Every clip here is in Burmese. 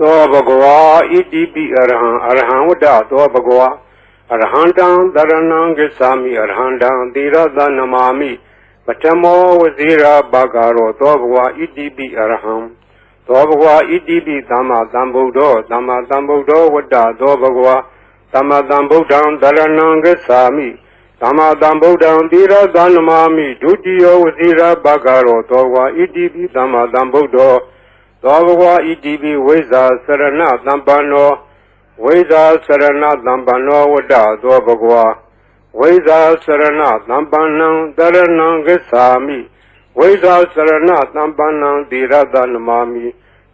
သောဘဂဝါဣတိပိအရဟံအရဟံဝတ္တသောဘဂဝါအရဟံတံတရဏံဂစ္ဆာမိအရဟံတံသီရသနမာမိပထမောဝဇိရာဘာဂရောသောဘဂဝါဣတိပိအရဟံသောဘဂဝါဣတိပိသမ္မာသမ္ဗုဒ္ဓောသမ္မာသမ္ဗုဒ္ဓောဝတ္တသောဘဂဝါသမ္မာသမ္ဗုဒ္ဓံတရဏံဂစ္ဆာမိသမ္မာသမ္ဗုဒ္ဓံသီရသနမာမိဒုတိယဝဇိရာဘာဂရောသောဘဂဝါဣတိပိသမ္မာသမ္ဗုဒ္ဓောသောဘဂဝါဣတိပိဝိဇ္ဇာစရဏသမ္ပန္နောဝိဇ္ဇာစရဏသမ္ပန္နောဝတ္တသောဘဂဝါဝိဇ္ဇာစရဏသမ္ပန္နံတရဏံဂစ္ဆာမိဝိဇ္ဇာစရဏသမ္ပန္နံသီရသနမာမိ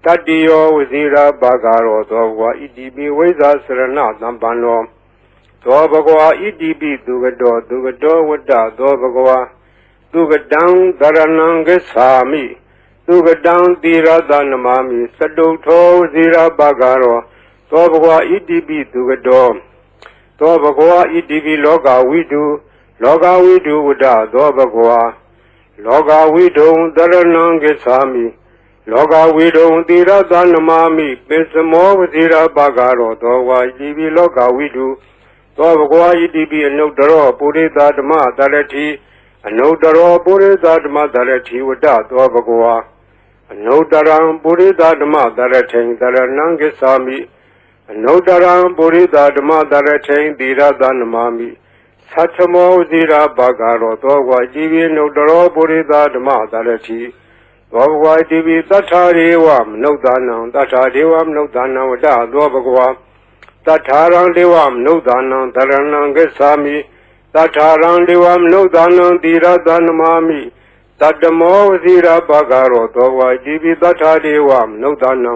တတ္တိယောဝဇိရာဘာဂရောသောဘဂဝါဣတိပိဝိဇ္ဇာစရဏသမ္ပန္နောသောဘဂဝါဣတိပိသူကတောဝတ္တသောဘဂဝါသူကတံတရဏံဂစ္ဆာမိသူကတံသီရသနမာမိစတုထောဝဇိရာဘာဂရောသောဘဂဝါဣတိပိသူကတောသောဘဂဝါဣတိပိလောကဝိတုဝတ္တသောဘဂဝါလောကဝိတုံတရဏံဂစ္ဆာမိလောကဝိတုံသီရသနမာမိပိစမောဝဇိရာဘာဂရောသောဘဂဝါဣတိပိလောကဝိတုသောဘဂဝါဣတိပိအနုတ္တရောပုရိသဓမ္မတရတိအနုတ္တရောပုရိသဓမ္မတရတိဝတ္တသောဘဂဝါအနုတ္တရံပုရိသဓမ္မတရထိန်တရဏံဂစ္ဆာမိအနုတ္တရံပုရိသဓမ္မတရထိန်သီရသနမာမိသတ္ထမောဇိရာဘာဂရောသောဘဂဝါဣတိပိအနုတ္တရောပုရိသဓမ္မတရတိသောဘဂဝါဣတိပိသတ္ထာရေဝမနုဿာနံသတ္ထာဒေဝမနုဿာနံဝတ္တသောဘဂဝါသတ္ထာရံဒေဝမနုဿာနံတရဏံဂစ္ဆာမိသတ္ထာရံဒေဝမနုဿာနံသီရသနမာမိတတ္တမောဝဇိရာဘာဂရောသောဘဂဝါဣတိပိသတ္ထာဒေဝမနုဿာနံ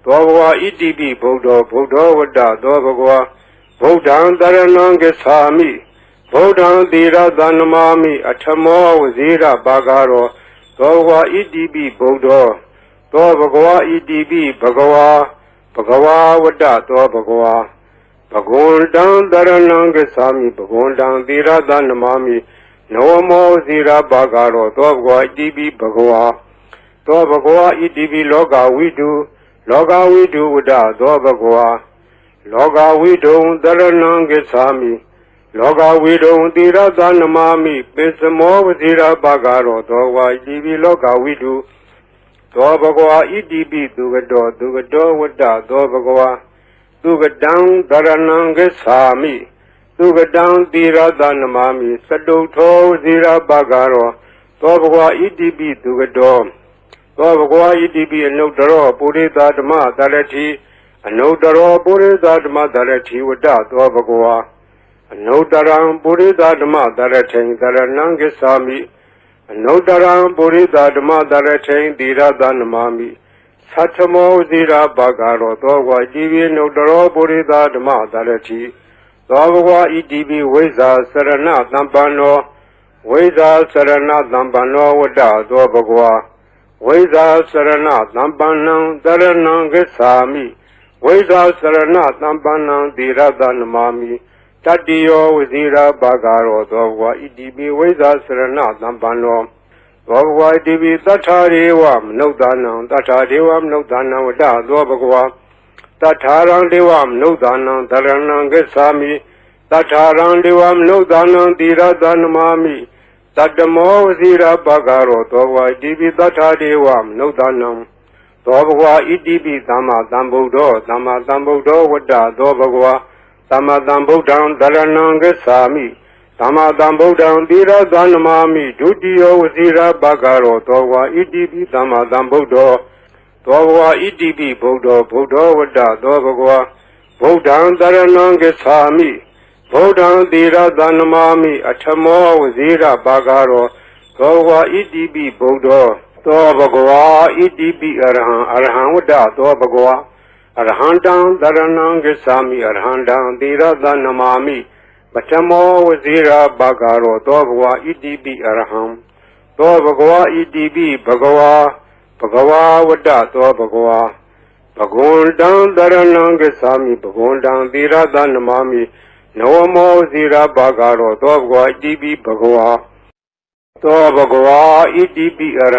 သောဘဂဝါဣတိပိဗုဒ္ဓောဝတ္တသောဘဂဝါဗုဒ္ဓံတရဏံဂစ္ဆာမိဗုဒ္ဓံသီရသနမာမိအထမောဝဇိရာဘာဂရောသောဘဂဝါဣတိပိဗုဒ္ဓောသောဘဂဝါဣတိပိဘဂဝါဝတ္တသောဘဂဝါဘဂဝန္တံတရဏံဂစ္ဆာမိဘဂဝန္တံသီရသနမာမိနဝမောဇိရာဘာဂရောသောဘဂဝါဣတိပိဘဂဝါသောဘဂဝါဣတိပိလောကဝိတုဝတ္တသောဘဂဝါလောကဝိတုံတရဏံဂစ္ဆာမိလောကဝိတုံသီရသနမာမိပိစမောဝဇိရာဘာဂရောသောဘဂဝါဣတိပိလောကဝိတုသောဘဂဝါဣတိပိသူကတောဝတ္တသောဘဂဝါသူကတံတရဏံဂစ္ဆာမိသူကတံသီရသနမာမိစတုထောဝဇိရာဘာဂရောသောဘဂဝါဣတိပိသူကတောသောဘဂဝါဣတိပိအနုတ္တရောပုရိသဓမ္မတရတိအနုတ္တရောပုရိသဓမ္မတရတိဝတ္တသောဘဂဝါအနုတ္တရံပုရိသဓမ္မတရထိန်တရဏံဂစ္ဆာမိအနုတ္တရံပုရိသဓမ္မတရထိန်သီရသနမာမိသတ္ထမောဇိရာဘာဂရောသောဘဂဝါဣတိပိအနုတ္တရောပုရိသဓမ္မတရတိသောဘဂဝါဣတိပိဝိဇ္ဇာစရဏသမ္ပန္နောဝိဇ္ဇာစရဏသမ္ပန္နောဝတ္တသောဘဂဝါဝိဇ္ဇာစရဏသမ္ပန္နံတရဏံဂစ္ဆာမိဝိဇ္ဇာစရဏသမ္ပန္နံသီရသနမာမိတတ္တိယောဝဇိရာဘာဂရောသောဘဂဝါဣတိပိဝိဇ္ဇာစရဏသမ္ပန္နောသောဘဂဝါဣတိပိသတ္ထာရေဝမနုဿာနံသတ္ထာဒေဝမနုဿာနံဝတ္တသောဘဂဝါတထာရံဒေဝမနုဿာနံတရဏံဂစ္ဆာမိတထာရံဒေဝမနုဿာနံသီရသနမာမိတတ္တမောဝဇိရာဘာဂရောသောဘဂဝါဣတိပိတထာဒေဝမနုဿာနံသောဘဂဝါဣတိပိသမ္မာသမ္ဗုဒ္ဓောဝတ္တသောဘဂဝါသမ္မာသမ္ဗုဒ္ဓံတရဏံဂစ္ဆာမိသမ္မာသမ္ဗုဒ္ဓံသီရသနမာမိဒုတိယဝဇိရာဘာဂရောသောဘဂဝါဣတိပိသမ္မာသမ္ဗုဒ္ဓောသောဘဂဝါဣတိပိဗုဒ္ဓောဝတ္တသောဘဂဝါဗုဒ္ဓံတရဏံဂစ္ဆာမိဗုဒ္ဓံသီရသနမာမိအထမောဝဇိရာဘာဂရောသောဘဂဝါဣတိပိဗုဒ္ဓောသောဘဂဝါဣတိပိအရဟံဝတ္တသောဘဂဝါအရဟံတံတရဏံဂစ္ဆာမိအရဟံတံသီရသနမာမိပထမောဝဇိရာဘာဂရောသောဘဂဝါဣတိပိအရဟံသောဘဂဝါဣတိပိဘဂဝါဝတ္တသောဘဂဝါဘဂဝန္တံတရဏံဂစ္ဆာမိဘဂဝန္တံသီရသနမာမိနဝမောဝဇိရာဘာဂရောသောဘဂဝါဣတိပိဘဂဝါသောဘဂဝါဣတိပိအရ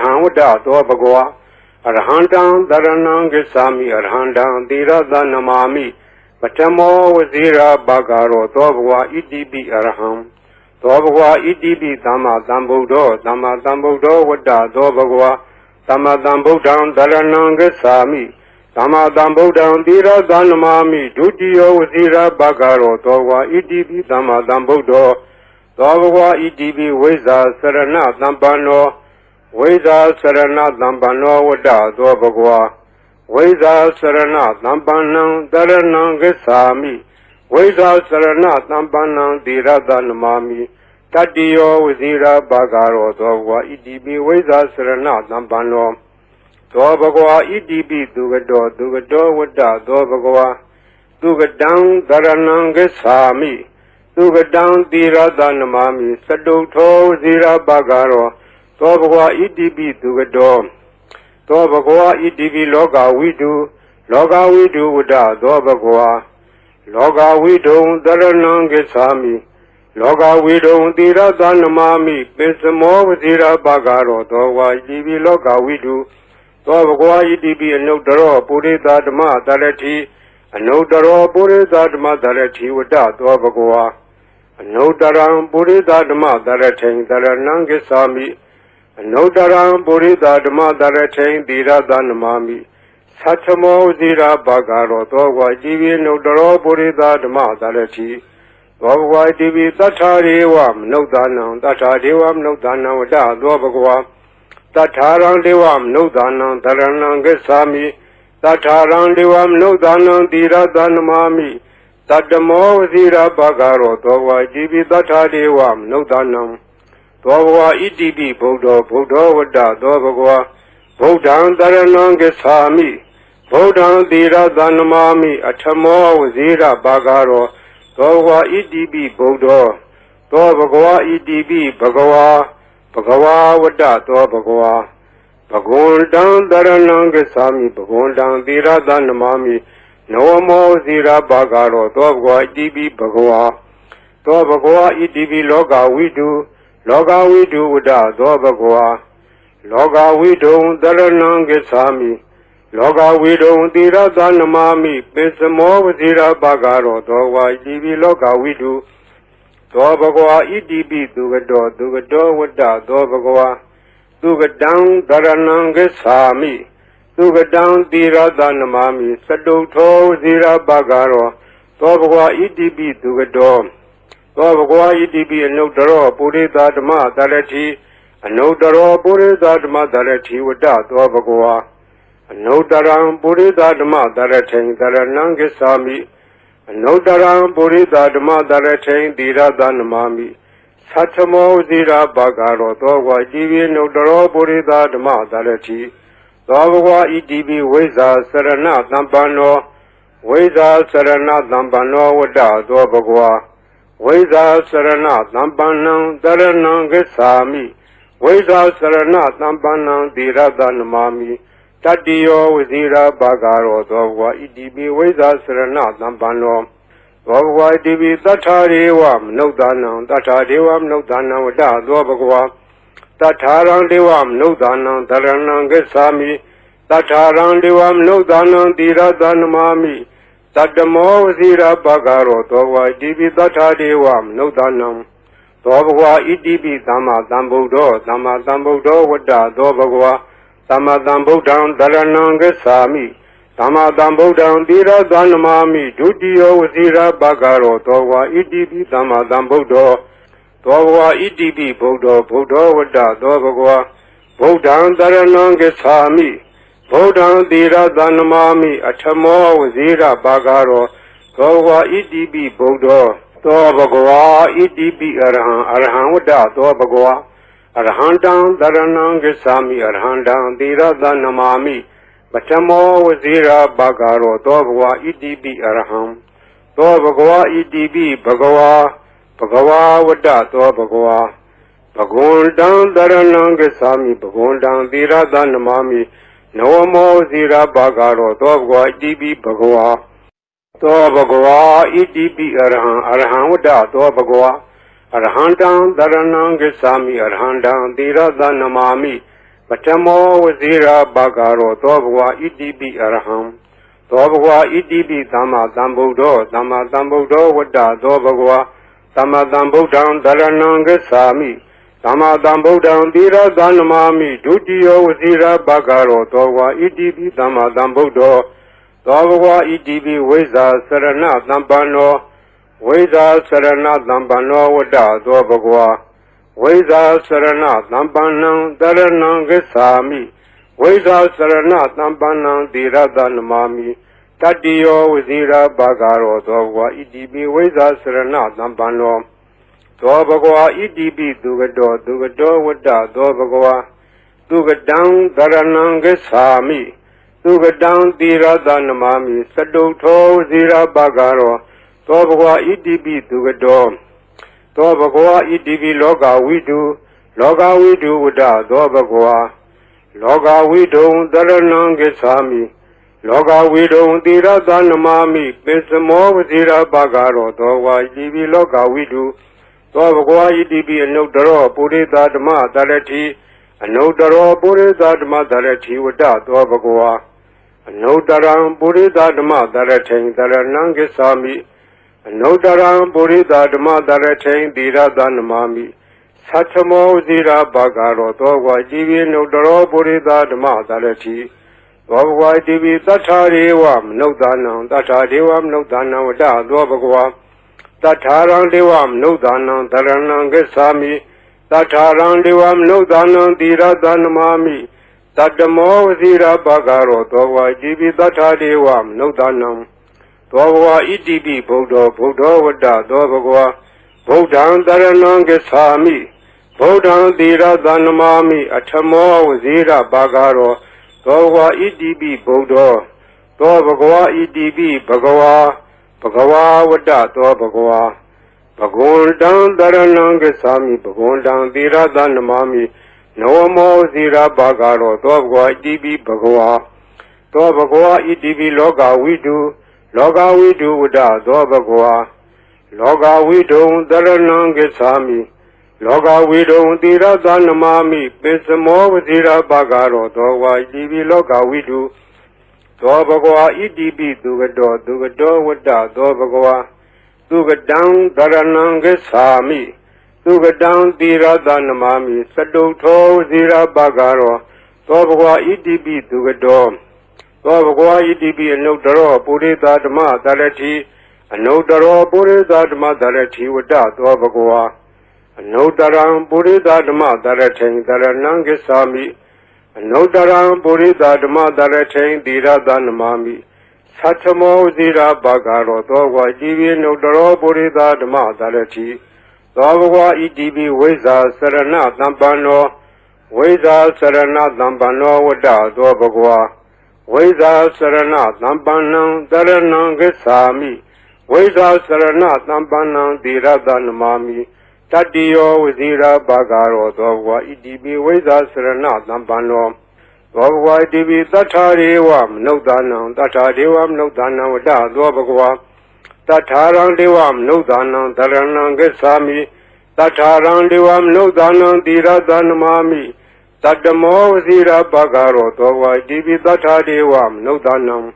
ဟံဝတ္တသောဘဂဝါ Arhandam Dharanam Gacchami Arhandam Tirada Namami Patamo Vazira Bhagaro Dobhva Idibi Arham Dobhva Idibi Dhamma Dhambuddho Dhamma Dhambuddho Vada Dobhva Dhamma Dhambuddham Dharanam Gacchami Dhamma Dhambuddham Tirada Namami Dutiyo Vazira Bhagaro Dobhva Idibi Dhamma Dhambuddho Dobhva Idibi Veza Sarana Dhampano Veda Sarana Dhampano Vada Dobhagwa Veda Sarana Dhampanam Dharanam Gacchami Veda Sarana Dhampanam Tirada Namami Tatiyo Vazira Bhagaro Dobhagwa Idibi Veda Sarana Dhampano Dobhagwa Idibi Dugado Dugado Vada Dobhagwa Dugadam Dharanam Gacchami Dugadam Tirada Namami Saduto Vazira Bhagaro Dobhagwa Idibi Dugado Dobhagwa Idibi Loga Vidu Vada Dobhagwa Loga Vidu Dharanam Gacchami Loga Vidu Tirada Namami Pisamo Vazira Bhagaro Dobhagwa Idibi Loga Vidu Dobhagwa Idibi Anudaro Purita Dhamma Dharati Anudaro Purita Dhamma Dharati Vada Dobhagwa Anudaram Purita Dhamma Dharati Dharanam Gacchami Anudaram Purita Dhamma Dharati Tirada Namami Satchamo Vazira Bhagaro Dobhagwa Idibi Anudaro Purita Dhamma Dharati Dobhagwa Idibi Tatthadevam Nudanam Tatthadevam Nudanam Vada Dobhagwa Tattharam Devam Nudanam Dharanam Gacchami Tattharam Devam Nudanam Tirada Namami Tattamo Vazira Bhagaro Dobhagwa Idibi Tatthadevam Nudanam Dobhagwa Idibi Buddho Vada Dobhagwa Buddham Dharanam Gacchami Buddham Tirada Namami Atthamo Vazira Bhagaro Dobhagwa Idibi Buddho Dobhagwa Idibi Bhagava Vada Dobhagwa Bhagundam Dharanam Gacchami Bhagundam Tirada Namami Namo Vazira Bhagaro Dobhagwa Idibi Bhagava Dobhagwa Idibi Loga Vidu Vada Dobhagwa Loga Vidu Dharanam Gacchami Loga Vidu Tirada Namami Pisamo Vazira Bhagaro Dobhagwa Idibi Loga Vidu Dobhagwa Idibi Dugado Vada Dobhagwa Dugadam Dharanam Gacchami Dugadam Tirada Namami Saduto Vazira Bhagaro Dobhagwa Idibi Dugado Dobhagwa Idibi Anudaro Purita Dhamma Dharati Anudaro Purita Dhamma Dharati Vada Dobhagwa Anudaram Purita Dhamma Dharati Dharanam Gacchami Anudaram Purita Dhamma Dharati Tirada Namami Satchamo Vazira Bhagaro Dobhagwa Idibi Anudaro Purita Dhamma Dharati Dobhagwa Idibi Veza Sarana Dhampano Veza Sarana Dhampano Vada Dobhagwa Veza Sarana Dhampanam Dharanam Gacchami Veza Sarana Dhampanam Tirada Namami Tatiyo Vazira Bhagaro Dobhagwa Idibi Veza Sarana Dhampano Dobhagwa Idibi Tatthadevam Nudanam Vada Dobhagwa Tattharam Devam Nudanam Dharanam Gacchami Tattharam Devam Nudanam Tirada Namami Tattamo Vazira Bhagaro Dobhagwa Idibi Tatthadevam Nudanam Dobhagwa Idibi Dhamma Dhambuddho Vada Dobhagwa Dhamma Dhambuddham Dharanam Gacchami Dhamma Dhambuddham Tirada Namami Dutiyo Vazira Bhagaro Dobhagwa Idibi Dhamma Dhambuddho Dobhagwa Idibi Buddho Vada Dobhagwa Buddham Dharanam Gacchami Buddham Tirada Namami Atthamo Vazira Bhagaro Dobhagwa Idibi Buddho Dobhagwa Idibi Arham Vada Dobhagwa Arhandam Dharanam Gacchami Arhandam Tirada Namami Patamo Vazira Bhagaro Dobhagwa Idibi Arham Dobhagwa Idibi Bhagava Vada Dobhagwa Bhagundam Dharanam Gacchami Bhagundam Tirada Namami Namo Vazira Bhagaro Dobhagwa Idibi Bhagava Dobhagwa Idibi Arham Vada Dobhagwa Arhandam Dharanam Gacchami Arhandam Tirada Namami Patamo Vazira Bagaro Dobwa Idibi Araham Dobwa Idibi Dama Dambudo Dama Dambudo Wada Dobagwa Dama Dambudan Darananga Sami Dama Dambudan Dira Danamami Dudio Vazira Bagaro Dobwa Idibi Dama Dambudo Dobwa Idibi Weza Sarana Dambano Weza Sarana Dambano Wada Dobagwa Veza Sarana Dambanang Daranang Gesami Veza Sarana Dambanang Diradanamami Tadiyo Vazira Bagaro Dogwa Idibi Veza Sarana Dambano Dobagwa Idibi Dugado Dugado Wada Dobagwa Dugadang Daranang Gesami Dugadang Diradanamami Saduto Vazira Bagaro Dobagwa Idibi Dugado Dobagwa Idibi Loga Widu Wada Dobagwa Loga Widu Daranangesami Loga Widu Dira Danamami Pesamo Vazira Bagaro Dogwa Idibi Loga Widu Dobagwa Idibi Anodaro Purida Dama Darati Anodaro Purida Dama Darati Wada Dobagwa Anodaram Purida Dama Darati Daranangesami Nodaram Burida Dama Daratain Dira Danamami Satamo Zira Bagaro Dogwa Jivi Nodaro Burida Dama Darati Dogwa Divi Tatariwam Nodanam Tatariwam Nodanam Wada Dobagwa Tataran Devam Nodanam Daranangasami Tataran Devam Nodanam Dira Danamami Tatamo Zira Bagaro Dogwa Jivi Tatariwam Nodanam Dobagwa Idibi Buddha Buddha Wada Dobagwa Buddhan Daranangasami Buddhan Dira Danamami Atamo Vazira Bagaro Dobagwa Idibi Buddha Dobagwa Idibi Bhagawa Bhagawa Wada Dobagwa Bhagundan Daranangasami Bhagundan Dira Danamami Nawamo Vazira Bagaro Dobagwa Idibi Bhagawa Dobagwa Idibi Loga Widu Loga Widu Wada Dobagwa Loga Widu Daranangasami Loga Widu Dira Danamami Pesamo Vazira Bagaro Dogwa Idibi Loga Widu Dobagwa Idibi Dugado Wada Dobagwa Dugadang Daranangasami Dugadang Dira Danamami Saduto Vazira Bagaro Dobagwa Idibi Dugado Dobagwa Idibi Anodaro Purida Dama Darati Anodaro Purida Dama Darati Wada Dobagwa Anodaram Purida Dama Darati Daranangasami Anodaram Purida Dama Darati Dira Danamami Satamo Zira Bagaro Dogwa Jivi Anodaro Purida Dama Darati Dobagwa Idibi Veza Sarana Dambano Veza Sarana Dambano Wada Dobagwa Veza Sarana Dambanang Daranangasami Veza Sarana Dambanang Dira Danamami Tadiyo Vazira Bagaro Dogwa Idibi Veza Sarana Dambano Dogwa Idibi Tatariwam Nodanam Tatariwam Nodanam Wada Dobagwa Tataran Devam Nodanam Daranangasami Tataran Devam Nodanam Dira Danamami Tadamo Vazira Bagaro Dogwa Idibi Tatariwam Nodanam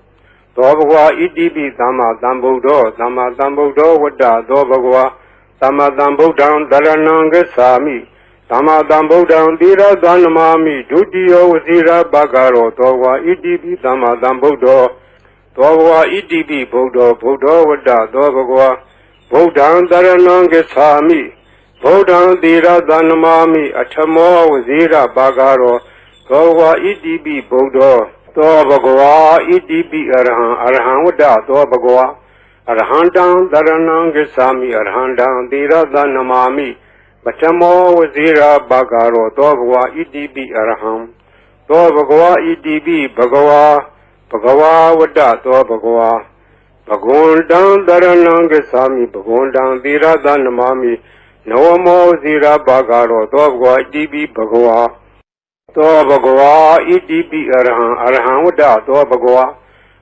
Dobagwa Idibi Dama Dambudo Dama Dambudo Wada Dobagwa Dama Dambudan Daranangasami Dama Dambudan Dira Danamami Dudio Vazira Bagaro Dogwa Idibi Dama Dambudo Dobagwa Idibi Buddha Buddha Wada Dobagwa Buddhan Daranangasami Buddhan Dira Danamami Atamo Vazira Bagaro Dobagwa Idibi Buddha Dobagwa Idibi Arhan Wada Dobagwa Arhandam Daranangasami Arhandam Dira Danamami Batamo Vazira Bagaro Dobagwa Idibi Arham Dobagwa Idibi Bhagawa Bhagawa Wada Dobagwa Bhagundan Daranangasami Bhagundan Dira Danamami Nawamo Zira Bagaro Dobagwa Idibi Bhagawa Dobagwa Idibi Arhan Wada Dobagwa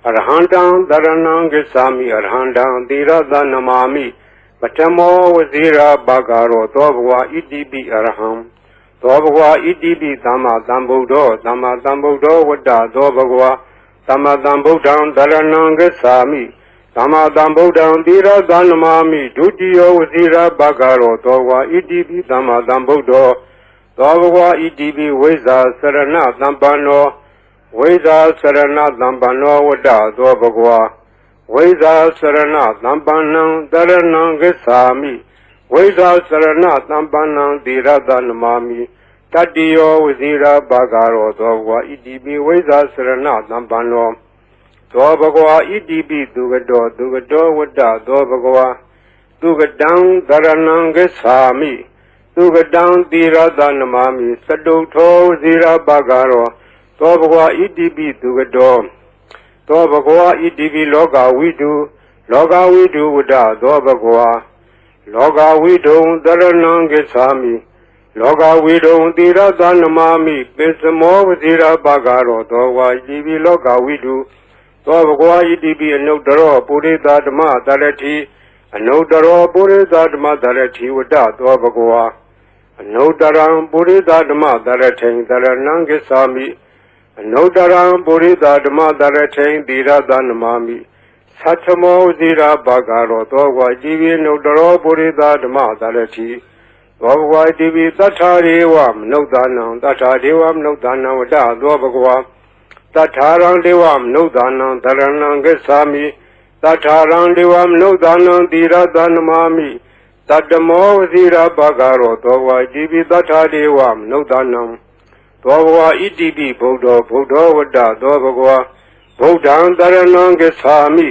Arhandam Daranangasami Arhandam Dira Danamami Batamo Vazira Bagaro Dobagwa Idibi Arham သောဘဂဝါဣတိပိသမ္မာသမ္ဗုဒ္ဓောသမ္မာသမ္ဗုဒ္ဓောဝတ္တသောဘဂဝါသမ္မာသမ္ဗုဒ္ဓံတရဏံဂစ္ဆာမိသမ္မာသမ္ဗုဒ္ဓံသီရသနမာမိဒုတိယဝစီရဘဂရောသောဘဂဝါဣတိပိသမ္မာသမ္ဗုဒ္ဓောသောဘဂဝါဣတိပိဝိဇ္ဇာစရဏသမ္ပန္နောဝိဇ္ဇာစရဏသမ္ပန္နောဝတ္တသောဘဂဝါဝိဇ္ဇာစရဏသမ္ပန္နံတရဏံဂစ္ဆာမိဝိဇ္ဇာစရဏသမ္ပန္နံသီရသနမာမိတတ္တိယောဝစီရဘဂရောသောဘဂဝါဣတိပိဝိဇ္ဇာစရဏသမ္ပန္နောသောဘဂဝါဣတိပိသူကတောဝတ္တသောဘဂဝါသူကတံတရဏံဂစ္ဆာမိသူကတံသီရသနမာမိစတုထောဝစီရဘဂရောသောဘဂဝါဣတိပိသူကတောသောဘဂဝါဣတိပိလောကဝိတုဝတ္တသောဘဂဝါလောကဝိတုံတရဏံဂစ္ဆာမိလောကဝိတုံသီရသနမာမိပိစမောဝစီရဘဂရောသောဘဂဝါဣတိပိလောကဝိတုသောဘဂဝါဣတိပိအနုတ္တရောပုရိသဓမ္မတရတိအနုတ္တရောပုရိသဓမ္မတရတိဝတ္တသောဘဂဝါအနုတ္တရံပုရိသဓမ္မတရထိန်တရဏံဂစ္ဆာမိအနုတ္တရံပုရိသဓမ္မတရထိန်သီရသနမာမိသတ္ထမောဇိရာဘဂရောသောဘဂဝါဣတိပိအနုတ္တရောပုရိသဓမ္မတရတိသောဘဂဝါဣတိပိသတ္ထာရေဝမနုဿာနံသတ္ထာဒေဝမနုဿာနံဝတ္တသောဘဂဝါတထာရံဒေဝမနုဿာနံတရဏံဂစ္ဆာမိတထာရံဒေဝမနုဿာနံသီရသနမာမိတတ္တမောဝစီရဘဂရောသောဘဂဝါဣတိပိတထာဒေဝမနုဿာနံသောဘဂဝါဣတိပိဗုဒ္ဓောဝတ္တသောဘဂဝါဗုဒ္ဓံတရဏံဂစ္ဆာမိ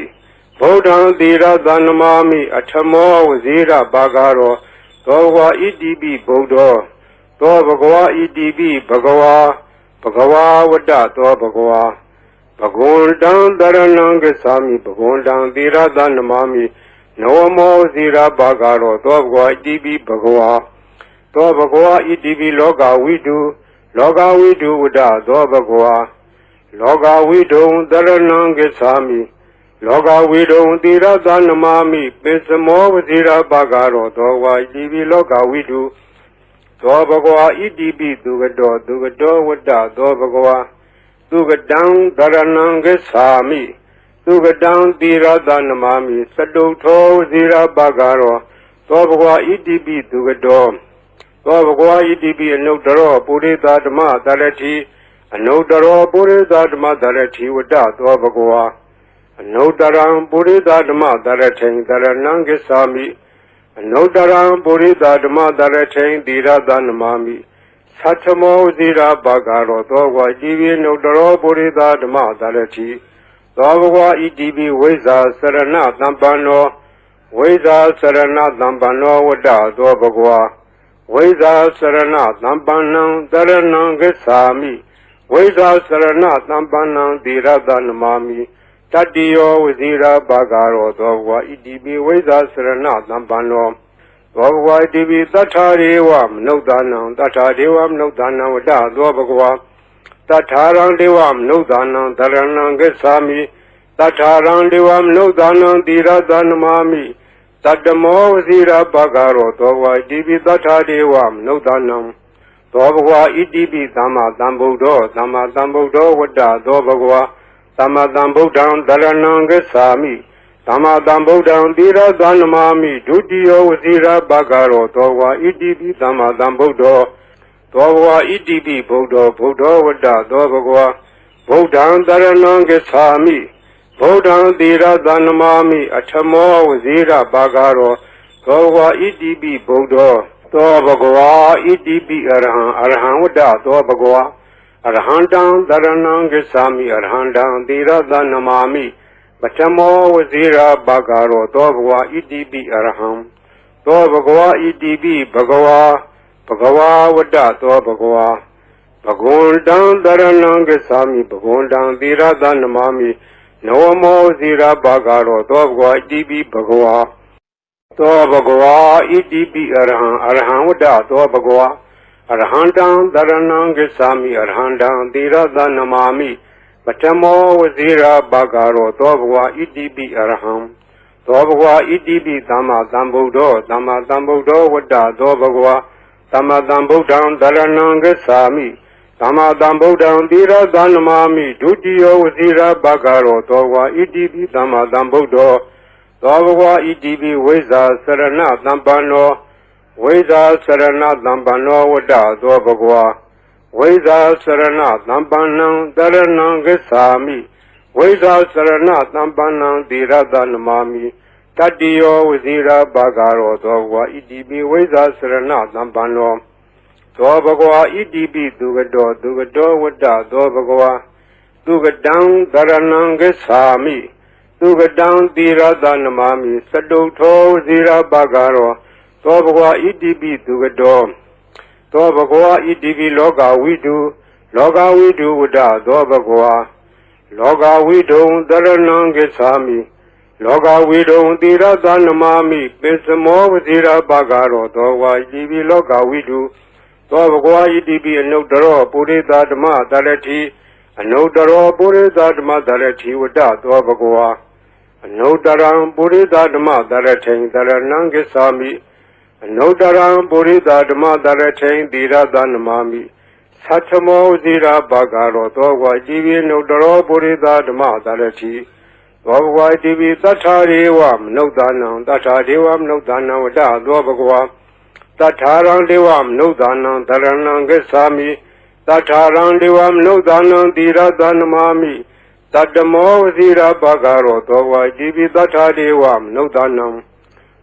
ဗုဒ္ဓံသီရသနမာမိအထမောဝစီရဘဂရောသောဘဂဝါဣတိပိဗုဒ္ဓောသောဘဂဝါဣတိပိဘဂဝါဝတ္တသောဘဂဝါဘဂဝန္တံတရဏံဂစ္ဆာမိဘဂဝန္တံသီရသနမာမိနဝမောဇိရာဘဂရောသောဘဂဝါဣတိပိဘဂဝါသောဘဂဝါဣတိပိလောကဝိတုဝတ္တသောဘဂဝါလောကဝိတုံတရဏံဂစ္ဆာမိလောကဝိတုံသီရသနမာမိပိစမောဝဇိရာဘဂရောသောဘဂဝါဣတိပိလောကဝိတုသောဘဂဝါဣတိပိသူကတောဝတ္တသောဘဂဝါသူကတံတရဏံဂစ္ဆာမိသူကတံသီရသနမာမိစတုထောဝစီရဘဂရောသောဘဂဝါဣတိပိသူကတောသောဘဂဝါဣတိပိအနုတ္တရောပုရိသဓမ္မတရတိအနုတ္တရောပုရိသဓမ္မတရတိဝတ္တသောဘဂဝါအနုတ္တရံပုရိသဓမ္မတရထိန်တရဏံဂစ္ဆာမိအနုတ္တရံပုရိသဓမ္မတရထိန်သီရသနမာမိသတ္ထမောဇိရာဘဂရောသောဘဂဝါဣတိပိအနုတ္တရောပုရိသဓမ္မတရတိသောဘဂဝါဣတိပိဝိဇ္ဇာစရဏသမ္ပန္နောဝိဇ္ဇာစရဏသမ္ပန္နောဝတ္တသောဘဂဝါဝိဇ္ဇာစရဏသမ္ပန္နံတရဏံဂစ္ဆာမိဝိဇ္ဇာစရဏသမ္ပန္နံသီရသနမာမိတတ္တိယောဝစီရဘဂရောသောဘဂဝါဣတိပိဝိဇ္ဇာစရဏသမ္ပန္နောသောဘဂဝါဣတိပိသတ္ထာရေဝမနုဿာနံသတ္ထာဒေဝမနုဿာနံဝတ္တသောဘဂဝါတထာရံဒေဝမနုဿာနံတရဏံဂစ္ဆာမိတထာရံဒေဝမနုဿာနံသီရသနမာမိတတ္တမောဝစီရဘဂရောသောဘဂဝါဣတိပိသတ္ထာဒေဝမနုဿာနံသောဘဂဝါဣတိပိသမ္မာသမ္ဗုဒ္ဓောဝတ္တသောဘဂဝါသမ္မာသမ္ဗုဒ္ဓံတရဏံဂစ္ဆာမိသမ္မာသမ္ဗုဒ္ဓံသီရသနမာမိဒုတိယဝစီရဘဂရောသောဘဂဝါဣတိပိသမ္မာသမ္ဗုဒ္ဓောသောဘဂဝါဣတိပိဗုဒ္ဓောဝတ္တသောဘဂဝါဗုဒ္ဓံတရဏံဂစ္ဆာမိဗုဒ္ဓံသီရသနမာမိအထမောဝစီရဘဂရောသောဘဂဝါဣတိပိဗုဒ္ဓောသောဘဂဝါဣတိပိအရဟံဝတ္တသောဘဂဝါအရဟံတံတရဏံဂစ္ဆာမိအရဟံတံသီရသနမာမိပထမောဝစီရဘဂရောသောဘဂဝါဣတိပိအရဟံသောဘဂဝါဣတိပိဘဂဝါဝတ္တသောဘဂဝါဘဂဝန္တံတရဏံဂစ္ဆာမိဘဂဝန္တံသီရသနမာမိနဝမောဇိရဘဂရောသောဘဂဝါဣတိပိဘဂဝါသောဘဂဝါဣတိပိအရဟံဝတ္တသောဘဂဝါအရဟံတံတရဏံဂစ္ဆာမိအရဟံတံသီရသနမာမိပထမောဝစီရဘဂရောသောဘဂဝါဣတိပိအရဟံသောဘဂဝါဣတိပိသမ္မာသမ္ဗုဒ္ဓောဝတ္တသောဘဂဝါ သမ္ဗုဒ္ဓံသရဏံဂစ္ဆာမိသမ္မာသမ္ဗုဒ္ဓံသီရသနမာမိဒုတိယောဝစီရဘဂရောသောဝါဣတိပိသမ္မာသမ္ဗုဒ္ဓောသောဘဂဝါဣတိပိဝိဇ္ဇာစရဏသမ္ပန္နောဝိဇ္ဇာစရဏသမ္ပန္နောဝတ္တသောဘဂဝါဝိဇ္ဇာစရဏသမ္ပန္နံသရဏံဂစ္ဆာမိဝိဇ္ဇာစရဏသမ္ပန္နံသီရသနမာမိတတ္တိယောဝစီရဘဂရောသောဘဂဝါဣတိပိဝိဇ္ဇာစရဏသမ္ပန္နောသောဘဂဝါဣတိပိသူကတောဝတ္တသောဘဂဝါသူကတံသရဏံဂစ္ဆာမိသူကတံသီရသနမာမိစတုထောဇီရဘဂရောသောဘဂဝါဣတိပိသူကတောသောဘဂဝါဣတိပိလောကဝိတုဝတ္တသောဘဂဝါလောကဝိတုံသရဏံဂစ္ဆာမိလောကဝိတုံသီရသနမာမိပိစမောဝဇီရဘဂရောသောဝါဣတိပိလောကဝိတုသောဘဂဝါဣတိပိအနုတ္တရောပုရိသဓမ္မသရတိအနုတ္တရောပုရိသဓမ္မသရတိဝတ္တသောဘဂဝါအနုတ္တရံပုရိသဓမ္မသရထိန်သရဏံဂစ္ဆာမိအနုတ္တရံပုရိသဓမ္မသရထိန်သီရသနမာမိသတ္ထမောဇိရာဘဂရောသောဝါဣတိပိအနုတ္တရောပုရိသဓမ္မသရတိသောဘဂဝါဣတိပိသတ္ထာရေဝမနုဿာနံသတ္ထာဒေဝမနုဿာနံဝတ္တသောဘဂဝါတထာရံဒေဝမနုဿာနံသရဏံဂစ္ဆာမိတထာရံဒေဝမနုဿာနံသီရသနမာမိတတ္တမောဝစီရဘဂရောသောဝါဣတိပိတထာဒေဝမနုဿာနံ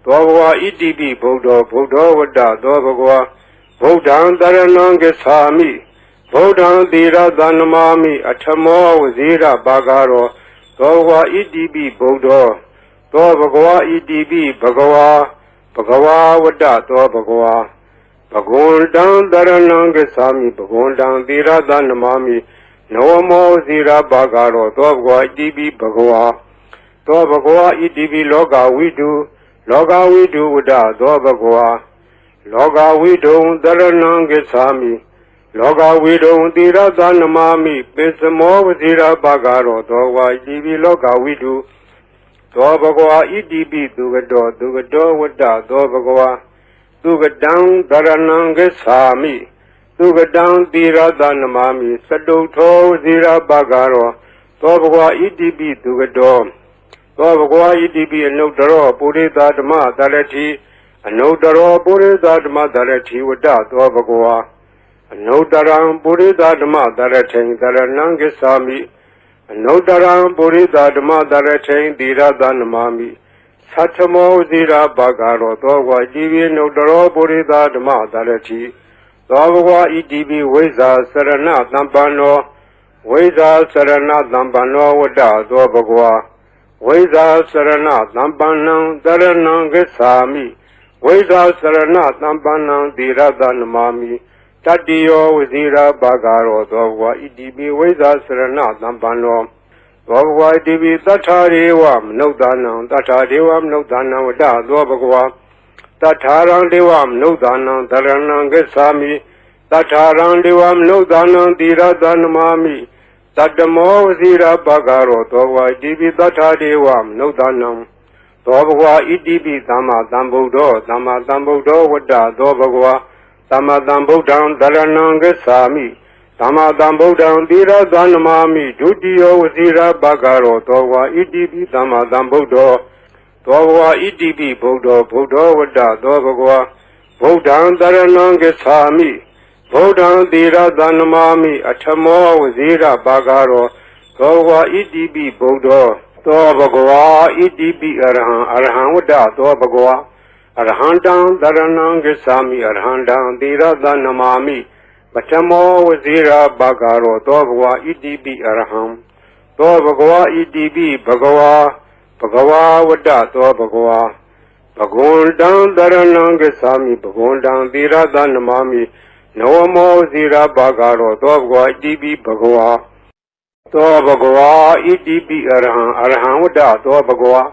သောဘဂဝါဣတိပိဗုဒ္ဓောဝတ္တသောဘဂဝါဗုဒ္ဓံသရဏံဂစ္ဆာမိဗုဒ္ဓံသီရသနမာမိအထမောဝစီရဘဂရောသောဘဂဝါဣတိပိဗုဒ္ဓောသောဘဂဝါဣတိပိဘဂဝါဘဂဝါဝတ္တသောဘဂဝါဘဂဝန္တံသရဏံဂစ္ဆာမိဘဂဝန္တံသီရသနမာမိနဝမောဇီရဘဂရောသောဘဂဝါဣတိပိဘဂဝါသောဘဂဝါဣတိပိလောကဝိတုဝတ္တသောဘဂဝါလောကဝိတုံသရဏံဂစ္ဆာမိလောကဝိတုံသီရသနမာမိပိစမောဝဇီရဘဂရောသောဘဂဝါဣတိပိလောကဝိတုသောဘဂဝါဣတိပိသူကတောဝတ္တသောဘဂဝါသူကတံသရဏံဂစ္ဆာမိသူကတံသီရသနမာမိစတုထောဇီရဘဂရောသောဘဂဝါဣတိပိသူကတောသောဘဂဝါဣတိပိအနုတ္တရောပုရိသဓမ္မသရတိအနုတ္တရောပုရိသဓမ္မသရတိဝတ္တသောဘဂဝါအနုတ္တရံပုရိသဓမ္မသရထိန်သရဏံဂစ္ဆာမိအနုတ္တရံပုရိသဓမ္မသရထိန်သီရသနမာမိသတ္ထမောဇိရာဘဂရောသောဝါဣတိပိအနုတ္တရောပုရိသဓမ္မသရတိသောဘဂဝါဣတိပိဝိဇ္ဇာစရဏသမ္ပန္နောဝိဇ္ဇာစရဏသမ္ပန္နောဝတ္တသောဘဂဝါဝိဇ္ဇာစရဏသမ္ပန္နံသရဏံဂစ္ဆာမိဝိဇ္ဇာစရဏသမ္ပန္နံသီရသနမာမိတတ္တိယောဝစီရဘဂရောသောဘဂဝါဣတိပိဝိဇ္ဇာစရဏသမ္ပန္နောသောဘဂဝါဣတိပိသတ္ထာရေဝမနုဿာနံသတ္ထာဒေဝမနုဿာနံဝတ္တသောဘဂဝါတထာရံဒေဝမနုဿာနံသရဏံဂစ္ဆာမိတထာရံဒေဝမနုဿာနံသီရသနမာမိတတ္တမောဝစီရဘဂရောသောဘဂဝါဣတိပိသတ္ထာဒေဝမနုဿာနံသောဘဂဝါဣတိပိသမ္မာသမ္ဗုဒ္ဓောဝတ္တသောဘဂဝါသမ္မာသမ္ဗုဒ္ဓံသရဏံဂစ္ဆာမိသမ္မာသမ္ဗုဒ္ဓံသီရသနမာမိဒုတိယောဝစီရဘဂရောသောဘဂဝါဣတိပိသမ္မာသမ္ဗုဒ္ဓောသောဘဂဝါဣတိပိဗုဒ္ဓောဝတ္တသောဘဂဝါဗုဒ္ဓံသရဏံဂစ္ဆာမိဗုဒ္ဓံသီရသနမာမိအထမောဝစီရဘဂရောသောဘဂဝါဣတိပိဗုဒ္ဓောသောဘဂဝါဣတိပိအရဟံဝတ္တသောဘဂဝါအရဟံတံသရဏံဂစ္ဆာမိအရဟံတံသီရသနမာမိပထမောဝစီရဘဂရောသောဘဂဝါဣတိပိအရဟံသောဘဂဝါဣတိပိဘဂဝါဝတ္တသောဘဂဝါဘဂဝန္တံသရဏံဂစ္ဆာမိဘဂဝန္တံသီရသနမာမိနဝမောဝစီရဘဂရောသောဘဂဝါဣတိပိဘဂဝါသောဘဂဝါဣတိပိအရဟံဝတ္တသောဘဂဝါ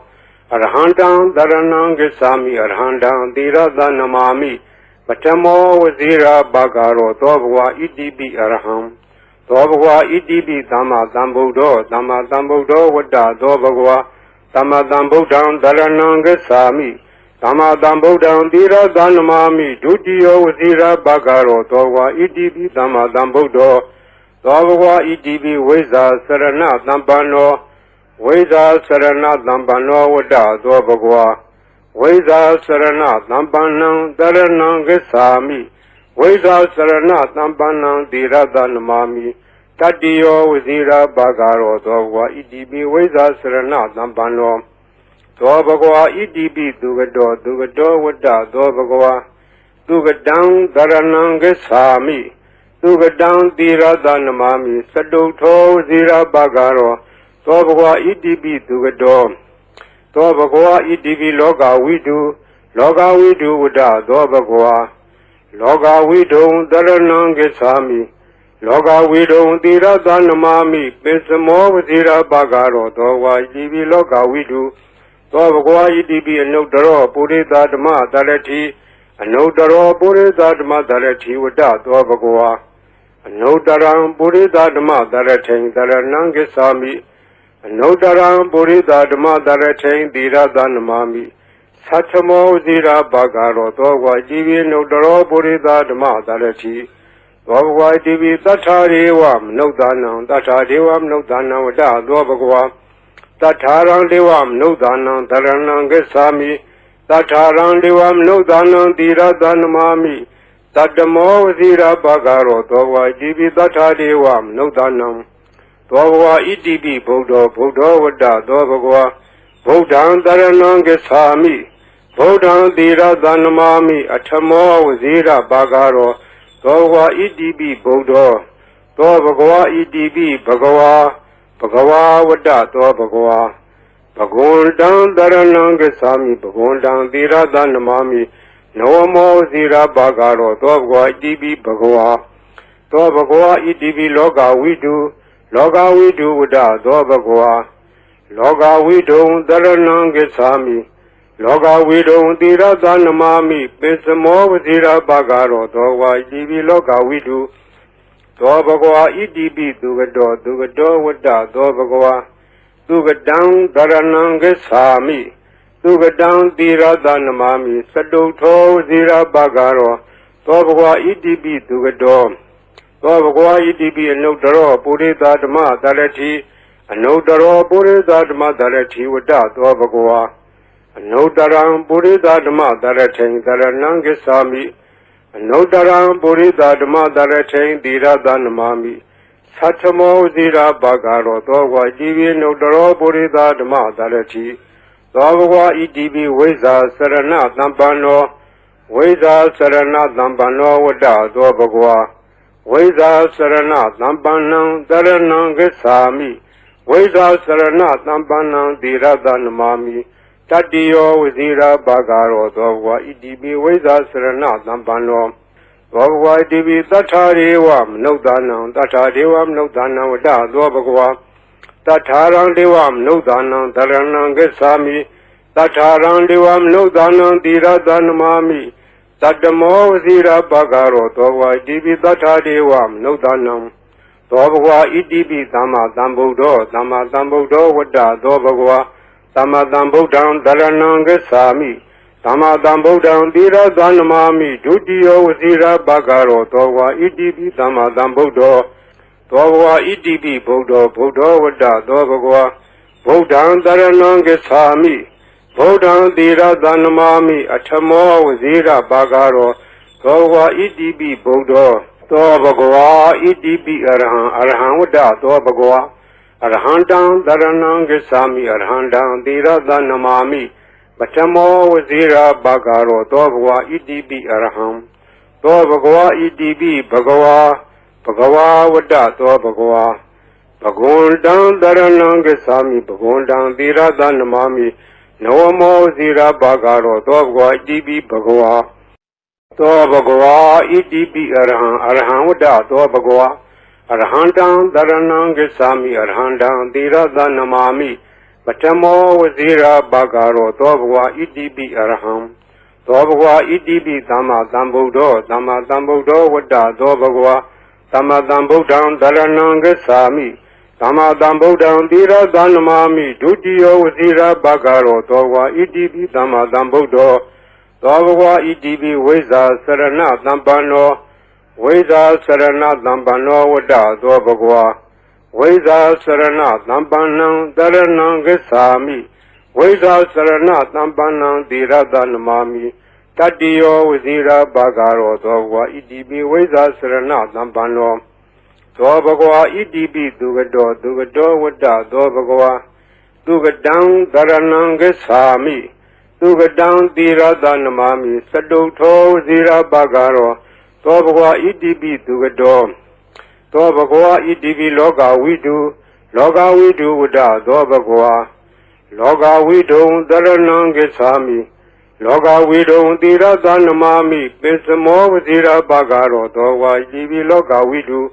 အရဟံတံသရဏံဂစ္ဆာမိအရဟံတံသီရသနမာမိပထမောဝစီရဘဂရောသောဘဂဝါဣတိပိအရဟံသောဘဂဝါဣတိပိသမ္မာသမ္ဗုဒ္ဓောဝတ္တသောဘဂဝါသမ္မာသမ္ဗုဒ္ဓံသရဏံဂစ္ဆာမိ သမ္မာသမ္ဗုဒ္ဓံသီရသနမာမိဒုတိယဝစီရဘဂရောသောဝါဣတိပိသမ္မာသမ္ဗုဒ္ဓောသောဘဂဝါဣတိပိဝိဇ္ဇာစရဏသမ္ပန္နောဝိဇ္ဇာစရဏသမ္ပန္နောဝတ္တသောဘဂဝါဝိဇ္ဇာစရဏသမ္ပန္နံတရဏံဂစ္ဆာမိဝိဇ္ဇာစရဏသမ္ပန္နံသီရသနမာမိတတိယောဝစီရဘဂရောသောဘဂဝါဣတိပိဝိဇ္ဇာစရဏသမ္ပန္နောသောဘဂဝါဣတိပိသူကတောဝတ္တသောဘဂဝါသူကတံသရဏံဂစ္ဆာမိသူကတံသီရသနမာမိစတုထောဝစီရဘဂရောသောဘဂဝါဣတိပိသူကတောသောဘဂဝါဣတိပိလောကဝိတုဝတ္တသောဘဂဝါလောကဝိတုံသရဏံဂစ္ဆာမိလောကဝိတုံသီရသနမာမိပိစမောဝစီရဘဂရောသောဝါဣတိပိလောကဝိတုသောဘဂဝါဣတိပိအနုတ္တရောပုရိသဓမ္မသရတိအနုတ္တရောပုရိသဓမ္မသရတိဝတ္တသောဘဂဝါအနုတ္တရံပုရိသဓမ္မသရထိန်သရဏံဂစ္ဆာမိအနုတ္တရံပုရိသဓမ္မသရထိန်သီရသနမာမိသတ္ထမောဇိရာဘဂရောသောဝါကြည်ပြီးနုတ္တရောပုရိသဓမ္မသရတိသောဘဂဝါကြည်ပြီးသတ္ထာရေဝမနုဿာနံသတ္ထာဒေဝမနုဿာနံဝတ္တသောဘဂဝါတထာရံဒေဝမနုဿာနံသရဏံဂစ္ဆာမိတထာရံဒေဝမနုဿာနံသီရသနမာမိတတ္တမောဝစီရဘဂရောသောဝါကြည်ပြီးတထာဒေဝမနုဿာနံသောဘဂဝါဣတိပိဗုဒ္ဓောဝတ္တသောဘဂဝါဗုဒ္ဓံသရဏံဂစ္ဆာမိဗုဒ္ဓံသီရသနမာမိအထမောဝစီရဘဂရောသောဘဂဝါဣတိပိဗုဒ္ဓောသောဘဂဝါဣတိပိဘဂဝါဝတ္တသောဘဂဝါဘဂဝန္တံသရဏံဂစ္ဆာမိဘဂဝန္တံသီရသနမာမိနဝမောဇိရဘဂရောသောဘဂဝါဣတိပိဘဂဝါသောဘဂဝါဣတိပိလောကဝိတုဝတ္တသောဘဂဝါလောကဝိတုံသရဏံဂစ္ဆာမိလောကဝိတုံသီရသနမာမိပိစမောဝဇိရဘဂရောသောဝါဣတိပိလောကဝိတုသောဘဂဝါဣတိပိသူကတောဝတ္တသောဘဂဝါသူကတံသရဏံဂစ္ဆာမိသူကတံသီရသနမာမိစတုထောဝဇိရဘဂရောသောဘဂဝါဣတိပိသူကတောသောဘဂဝါဣတိပိအနုတ္တရောပုရိသဓမ္မသရတိအနုတ္တရောပုရိသဓမ္မသရတိဝတ္တသောဘဂဝါအနုတ္တရံပုရိသဓမ္မသရထိန်သရဏံဂစ္ဆာမိအနုတ္တရံပုရိသဓမ္မသရထိန်သီရသနမာမိသတ္ထမောဇိရာဘဂရောသောဝါကြည်ပြီးနုတ္တရောပုရိသဓမ္မသရတိသောဘဂဝါဣတိပိဝိဇ္ဇာစရဏသမ္ပန္နောဝိဇ္ဇာစရဏသမ္ပန္နောဝတ္တသောဘဂဝါဝိဇ္ဇာစရဏသမ္ပန္နံတရဏံဂစ္ဆာမိဝိဇ္ဇာစရဏသမ္ပန္နံသီရသနမာမိတတိယောဝစီရဘဂရောသောဘဂဝါဣတိပိဝိဇ္ဇာစရဏသမ္ပန္နောသောဘဂဝါဣတိပိတထာရေဝမနုဿာနံတထာဒေဝမနုဿာနံဝတ္တသောဘဂဝါတထာရံဒေဝမနုဿာနံသရဏံဂစ္ဆာမိတထာရံဒေဝမနုဿာနံသီရသနမာမိတတ္တမောဝစီရဘဂရောသောဘဂဝါဣတိပိတထာဒေဝမနုဿာနံသောဘဂဝါဣတိပိသမ္မာသမ္ဗုဒ္ဓောဝတ္တသောဘဂဝါသမ္မာသမ္ဗုဒ္ဓံသရဏံဂစ္ဆာမိသမ္မာသမ္ဗုဒ္ဓံသီရသနမာမိဒုတိယဝစီရဘဂရောသောဘဂဝါဣတိပိသမ္မာသမ္ဗုဒ္ဓောသောဘဂဝါဣတိပိဗုဒ္ဓောဝတ္တသောဘဂဝါဗုဒ္ဓံသရဏံဂစ္ဆာမိဗုဒ္ဓံသီရသနမာမိအထမောဝစီရဘဂရောသောဘဂဝါဣတိပိဗုဒ္ဓောသောဘဂဝါဣတိပိအရဟံဝတ္တသောဘဂဝါအရဟံတံသရဏံဂစ္ဆာမိအရဟံတံသီရသနမာမိပထမောဝစီရဘဂရောသောဘဂဝါဣတိပိအရဟံသောဘဂဝါဣတိပိဘဂဝါဝတ္တသောဘဂဝါဘဂဝန္တံသရဏံဂစ္ဆာမိဘဂဝန္တံသီရသနမာမိနဝမောဝစီရဘဂရောသောဘဂဝါဣတိပိဘဂဝါသောဘဂဝါဣတိပိအရဟံဝတ္တသောဘဂဝါအရဟံတံသရဏံဂစ္ဆာမိအရဟံတံသီရသနမာမိပထမောဝစီရဘဂရောသောဘဂဝါဣတိပိအရဟံသောဘဂဝါဣတိပိသမ္မာသမ္ဗုဒ္ဓောဝတ္တသောဘဂဝါသမ္မာသမ္ဗုဒ္ဓံသရဏံဂစ္ဆာမိ Dhamma Dhambuddham Tira Dhanamami Dutiyo Vasira Bhagaro Dogwa Idibi Dhamma Dhambuddho Dogwa Idibi Vesa Sarana Dhampano Vesa Sarana Dhampano Vada Dogwa Vesa Sarana Dhampanam Dharanam Gesami Vesa Sarana Dhampanam Tira Dhanamami Tatiyo Vasira Bhagaro Dogwa Idibi Vesa Sarana Dhampano Dho Bhagwa Idibi Dugado Dugado Vada Dho Bhagwa Dugadang Dharanam Gesami Dugadang Tira Dhanamami Saduto Zira Bhagaro Dho Bhagwa Idibi Dugado Dho Bhagwa Idibi Loga Vidu Vada Dho Bhagwa Loga Vidu Dharanam Gesami Loga Vidu Tira Dhanamami Pisamo Zira Bhagaro Dho Bhagwa Idibi Loga Vidu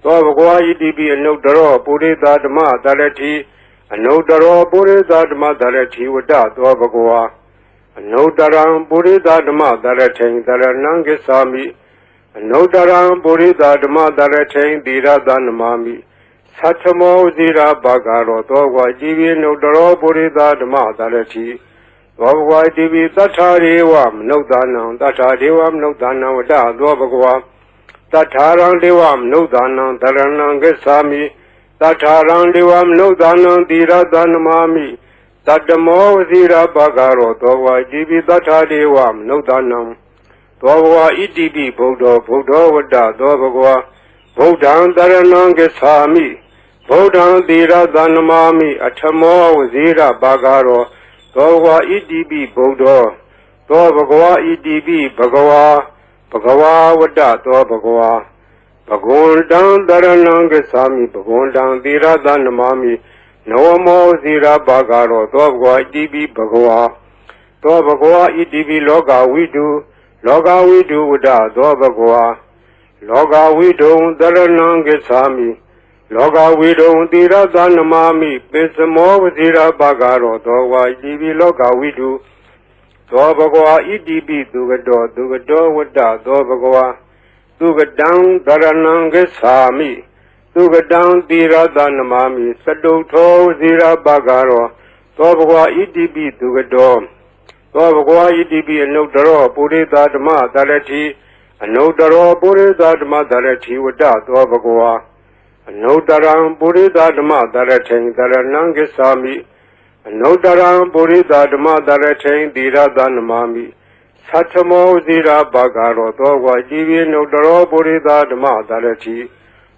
Dho Bhagwa Idibi Anudaro Purita Dhamma Dharati Anudaro Purita Dhamma Dharati Vada Dho Bhagwa Anudaram Purita Dhamma Dharati Dharanam Gesami Anudaram Purita Dhamma Dharati Tira Dhanamami Satamo Zira Bhagaro Dho Bhagwa Idibi Anudaro Purita Dhamma Dharati Dho Bhagwa Idibi Tatharevam Nudanam Tatharevam Nudanam Vada Dho Bhagwa Tatharang Devam Nudanam Dharanam Gesami Tatharang Devam Nudanam Tira Dhanamami Tatamo Zira Bhagaro Dho Bhagwa Idibi Tatharevam Nudanam Dho Bhagwa Idibi Buddho Vada Dho Bhagwa Buddham Dharanam Gesami Buddham Tira Dhanamami Atamo Zira Bhagaro Dho Bhagwa Idibi Buddho Dho Bhagwa Idibi Bhagwa Bhagwa Vada Dho Bhagwa Bhagundam Dharanam Gesami Bhagundam Tira Dhanamami Navamo Zira Bhagaro Dho Bhagwa Idibi Bhagwa Dho Bhagwa Idibi Loga Vidu Vada Dho Bhagwa Loga Vidu Dharanam Gesami Loga Vidu Tira Dhanamami Pisamo Zira Bhagaro Dho Bhagwa Idibi Loga Vidu Dho Bhagwa Idibi Dugado Vada Dho Bhagwa Dugadang Dharanam Gesami Dugadang Tira Dhanamami Saduto Zira Bhagaro Dho Bhagwa Idibi Dugado Dho Bhagwa Idibi Anudaro Purita Dhamma Dharati Anudaro Purita Dhamma Dharati Vada Dho Bhagwa Anudaram Purita Dhamma Dharati Dharanam Gesami Anudaram Purita Dhamma Dharati Tira Dhanamami Satamo Zira Bhagaro Dho Bhagwa Idibi Anudaro Purita Dhamma Dharati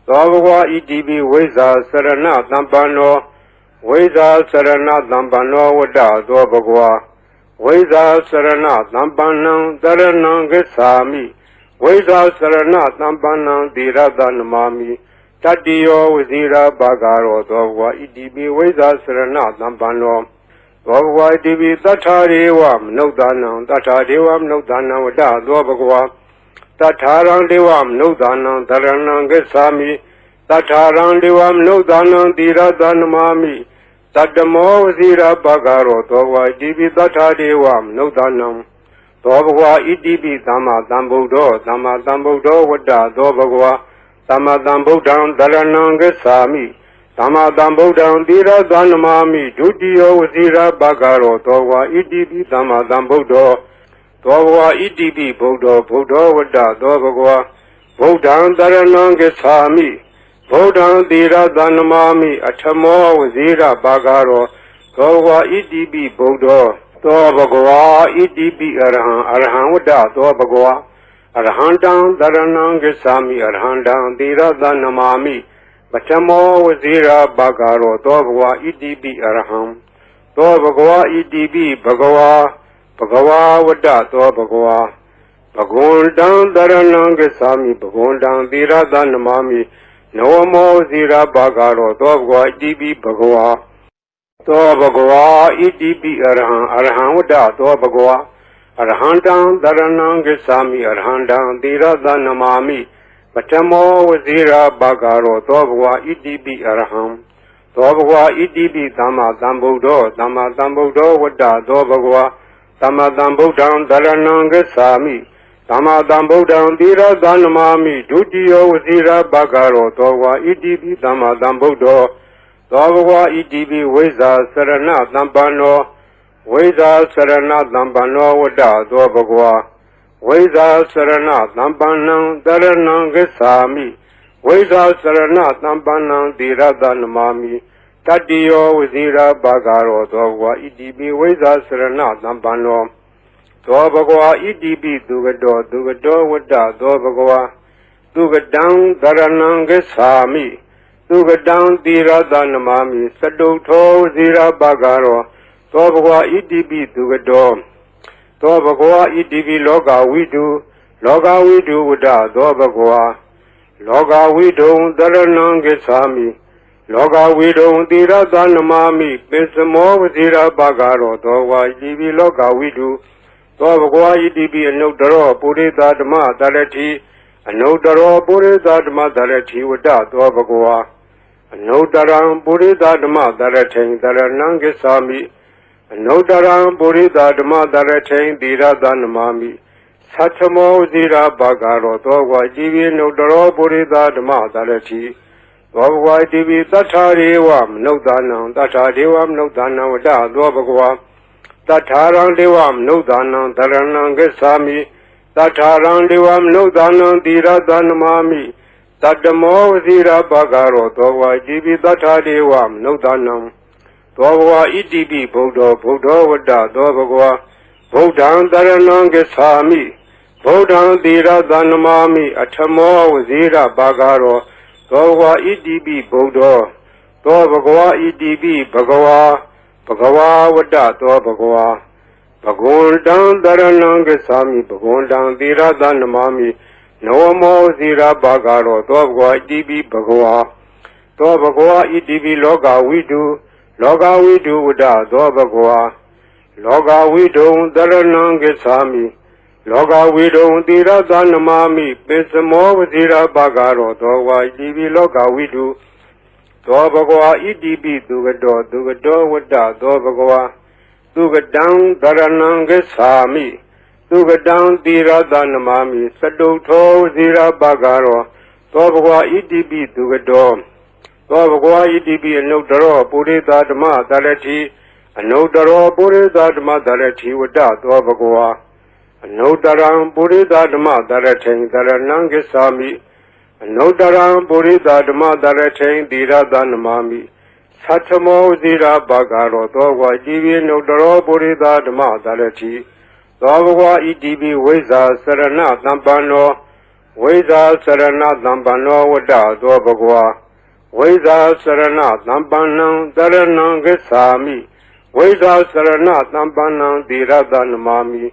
Dho Bhagwa Idibi Vesa Sarana Dhampano Vesa Sarana Dhampano Vada Dho Bhagwa Vesa Sarana Dhampanam Dharanam Gesami Vesa Sarana Dhampanam Tira Dhanamami Tatiyo Vasira Bhagaro Dho Bhagwa Idibi Vesa Sarana Dhampano Dho Bhagwa Idibi Tatharevam Nudanam Vada Dho Bhagwa Tatharang Devam Nudanam Dharanam Gesami Tatharang Devam Nudanam Tira Dhanamami Tatamo Vasira Bhagaro Dho Bhagwa Idibi Tatharevam Nudanam Dho Bhagwa Idibi Dhamma Dhambuddho Vada Dho Bhagwa Dhamma Dhambuddham Dharanam Gesami Dhamma Dhambuddham Tira Dhanamami Dutiyo Vasira Bhagaro Dho Bhagwa Idibi Dhamma Dhambuddho Dho Bhagwa Idibi Buddho Vada Dho Bhagwa Buddham Dharanam Gesami Buddham Tira Dhanamami Atamo Vasira Bhagaro Dho Bhagwa Idibi Buddho Dho Bhagwa Idibi Araham Vada Dho Bhagwa Arhandam Dharanam Gesami Arhandam Tira Dhanamami Atamo Vasira Bhagaro Dho Bhagwa Idibi Araham Dho Bhagwa Idibi Bhagwa Vada Dho Bhagwa Bhagundam Dharanam Gesami Bhagundam Tira Dhanamami Navamo Zira Bhagaro Dho Bhagwa Idibi Bhagwa Dho Bhagwa Idibi Araham Vada Dho Bhagwa Arhandam Dharanam Gesami Arhandam Tira Dhanamami Atamo Vasira Bhagaro Dho Bhagwa Idibi Araham Dho Bhagwa Idibi Dhamma Dhambuddho Vada Dho Bhagwa Dhamma Dhambuddham Dharanam Gesami Dhamma Dhambuddham Tira Dhanamami Dutiyo Vasira Bhagaro Dho Bhagwa Idibi Dhamma Dhambuddho သောဘဂဝါဣတိပိဝိဇ္ဇာစရဏသံပန္နောဝိဇ္ဇာစရဏသံပန္နောဝတ္တသောဘဂဝါဝိဇ္ဇာစရဏသံပန္နံတရဏံဂစ္ဆာမိဝိဇ္ဇာစရဏသံပန္နံတိရတနမာမိတတ္တိယောဝဇိရာဘာဂရောသောဘဂဝါဣတိပိဝိဇ္ဇာစရဏသံပန္နောသောဘဂဝါဣတိပိသူကတောဝတ္တသောဘဂဝါသူကတံတရဏံဂစ္ဆာမိသူကတံတိရတနမာမိစတုထောဝဇိရာဘာဂရောသောဘဂဝါဣတိပိသူကတောသောဘဂဝါဣတိပိလောကဝိတုလောကဝိတုဝတ္တသောဘဂဝါလောကဝိတုံတရဏံဂစ္ဆာမိလောကဝိတုံတိရတနမာမိပိစမောဝဇိရာဘာဂရောသောဝါဣတိပိလောကဝိတုသောဘဂဝါဣတိပိအနုတ္တရောပုရိသဓမ္မတရတိအနုတ္တရောပုရိသဓမ္မတရတိဝတ္တသောဘဂဝါအနုတ္တရံပုရိသဓမ္မတရထိန်တရဏံဂစ္ဆာမိအနုတ္တရံပုရိသဓမ္မတရထိန်တိရတနမာမိသတ္ထမောဇိရာဘာဂရောသောဝါဣတိပိအနုတ္တရောပုရိသဓမ္မတရတိသောဘဂဝါဣတိပိသတ္ထာရေဝမနုဿာနံသတ္ထာဒေဝမနုဿာနံဝတ္တသောဘဂဝါတထာရံဒေဝမနုဿာနံတရဏံဂစ္ဆာမိတထာရံဒေဝမနုဿာနံတိရတနမာမိတတ္တမောဝဇိရာဘာဂရောသောဝါဣတိပိတထာဒေဝမနုဿာနံသောဘဂဝါဣတိပိဗုဒ္ဓောဝတ္တသောဘဂဝါဗုဒ္ဓံတရဏံဂစ္ဆာမိဗုဒ္ဓံတိရတနမာမိအထမောဝဇိရာဘာဂရောသောဘဂဝါဣတိပိဗုဒ္ဓောသောဘဂဝါဣတိပိဘဂဝါဝတ္တသောဘဂဝါဘဂဝန္တံတရဏံဂစ္ဆာမိဘဂဝန္တံတိရတနမာမိနောမောဇိရာဘာဂရောသောဘဂဝါဣတိပိဘဂဝါသောဘဂဝါဣတိပိလောကဝိတုလောကဝိတုဝတ္တသောဘဂဝါလောကဝိတုံတရဏံဂစ္ဆာမိလောကဝိတုံတိရတနမာမိပိစမောဝဇိရာဘာဂရောသောဝါဣတိပိလောကဝိတုသောဘဂဝါဣတိပိသူကတောဝတ္တသောဘဂဝါသူကတံတရဏံဂစ္ဆာမိသူကတံတိရတနမာမိစတုထောဝဇိရာဘာဂရောသောဘဂဝါဣတိပိသူကတောသောဘဂဝါဣတိပိအနုတ္တရောပုရိသဓမ္မတရတိအနုတ္တရောပုရိသဓမ္မတရတိဝတ္တသောဘဂဝါအနုတ္တရံပုရိသဓမ္မတရထိန်တရဏံဂစ္ဆာမိအနုတ္တရံပုရိသဓမ္မတရထိန်တိရတနမာမိသတ္ထမောဇိရာဘာဂရောသောဝါဣတိပိအနုတ္တရောပုရိသဓမ္မတရတိသောဘဂဝါဣတိပိဝိဇ္ဇာစရဏသံပန္နောဝိဇ္ဇာစရဏသံပန္နောဝတ္တသောဘဂဝါဝိဇ္ဇာစရဏသံပန္နံတရဏံဂစ္ဆာမိဝိဇ္ဇာစရဏသံပန္နံတိရတနမာမိ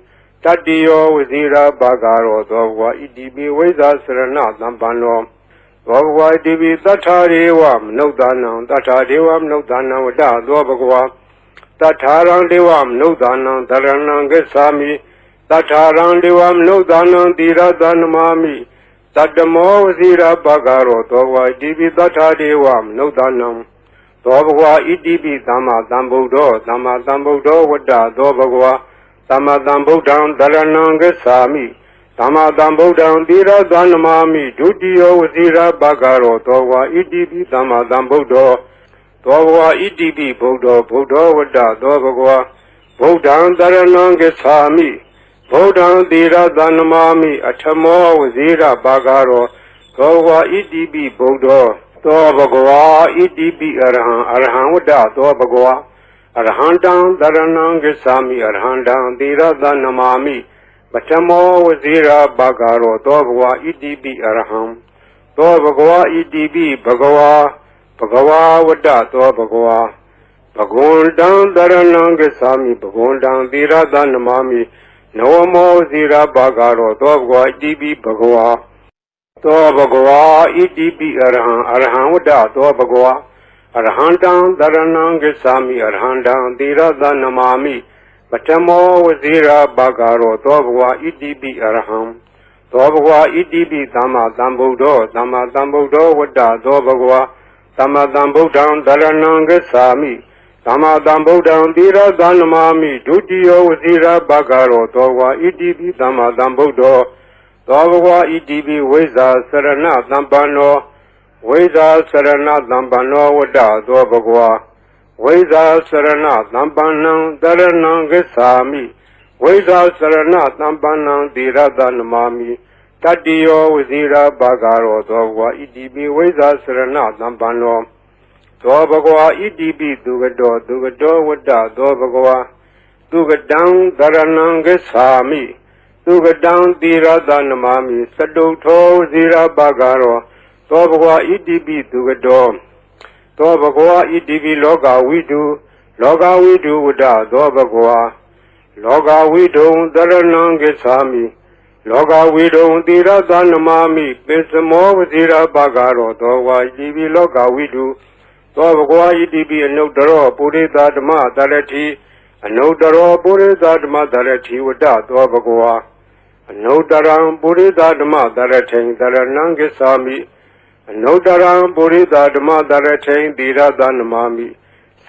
တတ္တိယောဝဇိရာဘာဂရောသောဘဂဝါဣတိပိဝိဇ္ဇာစရဏသံပန္နောသောဘဂဝါဣတိပိသတ္ထာရေဝမနုဿာနံသတ္ထာဒေဝမနုဿာနံဝတ္တသောဘဂဝါတထာရံဒေဝမနုဿာနံတရဏံဂစ္ဆာမိတထာရံဒေဝမနုဿာနံတိရတနမာမိတတ္တမောဝဇိရာဘာဂရောသောဘဂဝါဣတိပိသတ္ထာဒေဝမနုဿာနံသောဘဂဝါဣတိပိသမ္မာသမ္ဗုဒ္ဓောဝတ္တသောဘဂဝါသမ္မာသမ္ဗုဒ္ဓံတရဏံဂစ္ဆာမိသမ္မာသမ္ဗုဒ္ဓံတိရတနမာမိဒုတိယဝဇိရာဘာဂရောသောဘဂဝါဣတိပိသမ္မာသမ္ဗုဒ္ဓောသောဘဂဝါဣတိပိဗုဒ္ဓောဝတ္တသောဘဂဝါဗုဒ္ဓံတရဏံဂစ္ဆာမိဗုဒ္ဓံတိရတနမာမိအထမောဝဇိရာဘာဂရောသောဘဂဝါဣတိပိဗုဒ္ဓောသောဘဂဝါဣတိပိအရဟံဝတ္တသောဘဂဝါအရဟံတံတရဏံဂစ္ဆာမိအရဟံတံတိရတနမာမိပထမောဝဇိရာဘာဂရောသောဘဂဝါဣတိပိအရဟံသောဘဂဝါဣတိပိဘဂဝါဝတ္တသောဘဂဝါဘဂဝန္တံတရဏံဂစ္ဆာမိဘဂဝန္တံတိရတနမာမိနောမောဝဇိရာဘာဂရောသောဘဂဝါဣတိပိဘဂဝါသောဘဂဝါဣတိပိအရဟံဝတ္တသောဘဂဝါအရဟံတံတရဏံဂစ္ဆာမိအရဟံတံတိရတနမာမိပထမောဝဇိရာဘာဂရောသောဘဂဝါဣတိပိအရဟံသောဘဂဝါဣတိပိသမ္မာသမ္ဗုဒ္ဓောဝတ္တသောဘဂဝါသမ္မာသမ္ဗုဒ္ဓံတရဏံဂစ္ဆာမိသမ္မာသမ္ဗုဒ္ဓံတိရတနမာမိဒုတိယဝဇိရာဘာဂရောသောဘဂဝါဣတိပိသမ္မာသမ္ဗုဒ္ဓောသောဘဂဝါဣတိပိဝိဇ္ဇာစရဏသံပန္နောဝ ဝိဇာစရဏသံပန္နောဝတ္တသောဘဂဝါဝိဇာစရဏသံပန္နံတရဏံဂစ္ဆာမိဝိဇာစရဏသံပန္နံသီရသနမာမိတတ္တိယောဝဇိရာဘာဂရောသောဘဂဝါဣတိပိဝိဇာစရဏသံပန္နောသောဘဂဝါဣတိပိသူကတောဝတ္တသောဘဂဝါသူကတံတရဏံဂစ္ဆာမိသူကတံသီရသနမာမိသတုထောဝဇိရာဘာဂရောသောဘဂဝါဣတိပိသူကတောသောဘဂဝါဣတိပိလောကဝိတုဝတ္တသောဘဂဝါလောကဝိတုံတရဏံဂစ္ဆာမိလောကဝိတုံသီရသနမာမိပိစမောဝဇိရာဘာဂရောသောဝါဣတိပိလောကဝိတုသောဘဂဝါဣတိပိအနုတ္တရောပုရိသဓမ္မသရတိအနုတ္တရောပုရိသဓမ္မသရတိဝတ္တသောဘဂဝါအနုတ္တရံပုရိသဓမ္မသရထိံတရဏံဂစ္ဆာမိအနုတ္တရံပုရိသဓမ္မသရထိံသီရသနမာမိ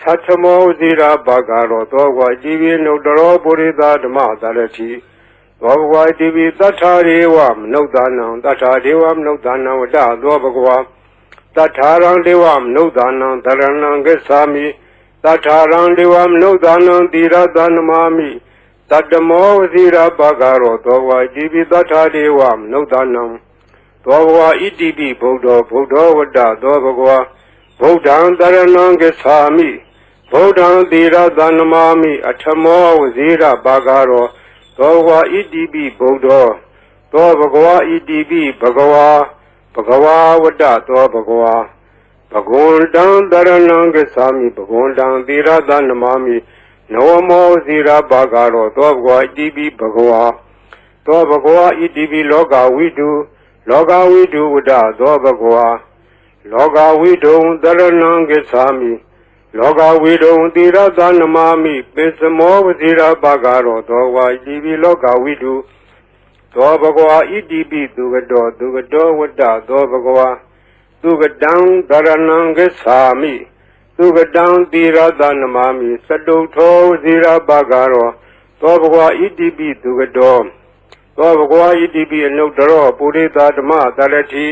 သတ္ထမောဇိရာဘာဂရောသောဝါဣတိပိအနုတ္တရောပုရိသဓမ္မသရတိသောဘဂဝါဣတိပိသတ္ထာရေဝမနုဿာနံသတ္ထာဒေဝမနုဿာနံဝတ္တသောဘဂဝါသတ္ထာရံဒေဝမနုဿာနံတရဏံဂစ္ဆာမိသတ္ထာရံဒေဝမနုဿာနံသီရသနမာမိတတ္တမောဝဇိရာဘာဂရောသောဝါဣတိပိသတ္ထာဒေဝမနုဿာနံသောဘဂဝါဣတိပိဗုဒ္ဓောဝတ္တသောဘဂဝါဗုဒ္ဓံတရဏံဂစ္ဆာမိဗုဒ္ဓံသီရသနမာမိအထမောဝဇိရာဘာဂရောသောဘဂဝါဣတိပိဗုဒ္ဓောသောဘဂဝါဣတိပိဘဂဝါဝတ္တသောဘဂဝါဘဂဝန္တံတရဏံဂစ္ဆာမိဘဂဝန္တံသီရသနမာမိနဝမောဇိရာဘာဂရောသောဘဂဝါဣတိပိဘဂဝါသောဘဂဝါဣတိပိလောကဝိတုဝတ္တသောဘဂဝါလောကဝိတုံတရဏံဂစ္ဆာမိလောကဝိတုံသီရသနမာမိပိစမောဝဇိရာဘာဂရောသောဝါဣတိပိလောကဝိတုသောဘဂဝါဣတိပိသူကတောဝတ္တသောဘဂဝါသူကတံတရဏံဂစ္ဆာမိသူကတံသီရသနမာမိသတုထောဝဇိရာဘာဂရောသောဘဂဝါဣတိပိသူကတောသောဘဂဝါဣတိပိအနုတ္တရောပုရိသဓမ္မသရတိ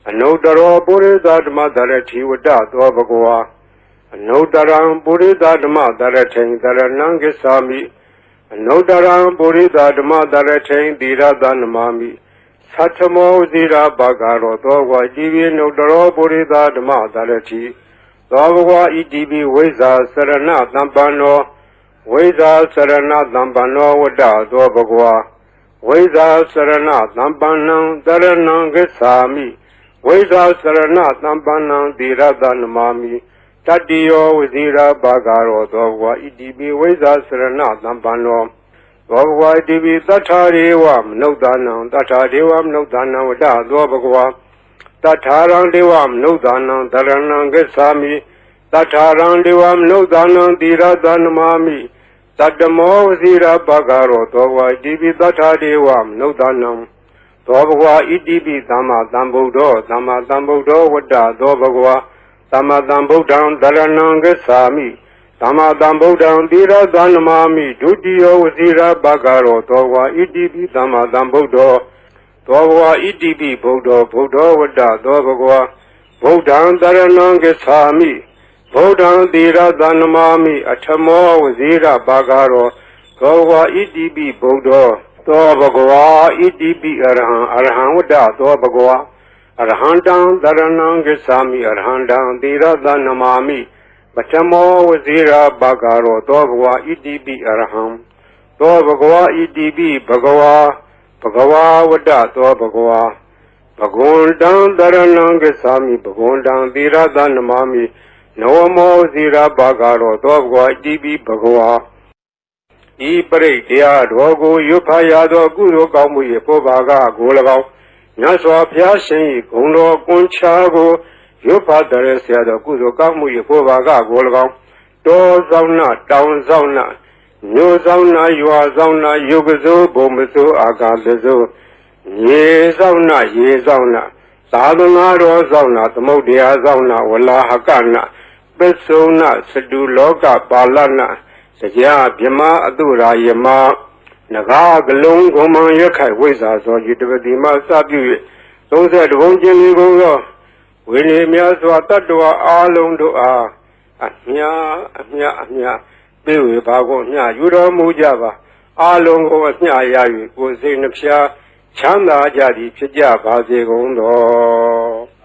အနုတ္တရောပုရိသဓမ္မသရတိဝတ္တသောဘဂဝါအနုတ္တရံပုရိသဓမ္မသရထိံတရဏံဂစ္ဆာမိအနုတ္တရံပုရိသဓမ္မသရထိံသီရသနမာမိသတ္ထမောဇိရာဘာဂရောသောဝါဣတိပိအနုတ္တရောပုရိသဓမ္မသရတိသောဘဂဝါဣတိပိဝိဇာစရဏသံပန္နောဝိဇာစရဏသံပန္နောဝတ္တသောဘဂဝါဝိဇာစရဏသံပန္နံတရဏံဂစ္ဆာမိဝိဇာစရဏသံပန္နံသီရသနမာမိတတ္တိယောဝဇိရာဘာဂရောသောဘဂဝါဣတိပိဝိဇာစရဏသံပန္နောသောဘဂဝါဣတိပိသတ္ထာရေဝမနုဿာနံသတ္ထာဒေဝမနုဿာနံဝတ္တသောဘဂဝါတထာရံဒေဝမနုဿာနံတရဏံဂစ္ဆာမိတထာရံဒေဝမနုဿာနံသီရသနမာမိတတ္တမောဝဇိရာဘာဂရောသောဘဂဝါဣတိပိတထာဒေဝမနုဿာနံသောဘဂဝါဣတိပိသမ္မာသမ္ဗုဒ္ဓောဝတ္တသောဘဂဝါသမ္မာသမ္ဗုဒ္ဓံတရဏံဂစ္ဆာမိသမ္မာသမ္ဗုဒ္ဓံသီရသနမာမိဒုတိယောဝဇိရာဘာဂရောသောဘဂဝါဣတိပိသမ္မာသမ္ဗုဒ္ဓောသောဘဂဝါဣတိပိဗုဒ္ဓောဝတ္တသောဘဂဝါဗုဒ္ဓံတရဏံဂစ္ဆာမိဗုဒ္ဓံသီရသနမာမိအထမောဝဇိရာဘာဂရောသောဘဂဝါဣတိပိဗုဒ္ဓောသောဘဂဝါဣတိပိအရဟံဝတ္တသောဘဂဝါအရဟံတံတရဏံဂစ္ဆာမိအရဟံတံသီရသနမာမိပထမောဝဇိရာဘာဂရောသောဘဂဝါဣတိပိအရဟံသောဘဂဝါဣတိပိဘဂဝါဝတ္တသောဘဂဝါဘဂဝန္တံတရဏံဂစ္ဆာမိဘဂဝန္တံသီရသနမာမိနဝမောဝဇိရာဘာဂရောသောဘဂဝါဣတိပိဘဂဝါဤပရိတ်တရားတော်ကိုရွတ်ဖတ်ရသောကုသိုလ်ကောင်းမှု၏ပေါ်ပါကကို၎င်းမြတ်စွာဘုရားရှင်၏ဂုဏ်တော်ကွန်ချာကိုရွတ်ဖတ်တဲ့ဆရာတော်ကုသိုလ်ကောင်းမှု၏ပေါ်ပါကကို၎င်းတောဆောင်နာတောင်ဆောင်နာမြို့ဆောင်နာရွာဆောင်နာယုကစိုးဘုံမစိုးအာကာသစိုးရေဆောင်နာရေဆောင်နာသာသနာတော်ဆောင်နာသမုဒ္ဒရာဆောင်နာဝလာဟကနာပစ္စုနာစတုလောကပါဠနာတရားဗြမအတုရာယမနဂါကလုံးဂုံမံရခိုင်ဝိဇ္ဇာသောယတပတိမစပြု၍32ဘုံကျင်လေးဘုံသော ဝိနည်းများစွာတတ္တဝါအားလုံးတို့အားအမြပေးဝေပါကုန်အမြယူတော်မူကြပါအားလုံးကိုအမြရ၍ကိုယ်စိတ်နှဖျားချမ်းသာကြသည်ဖြစ်ကြပါစေကုန်တော်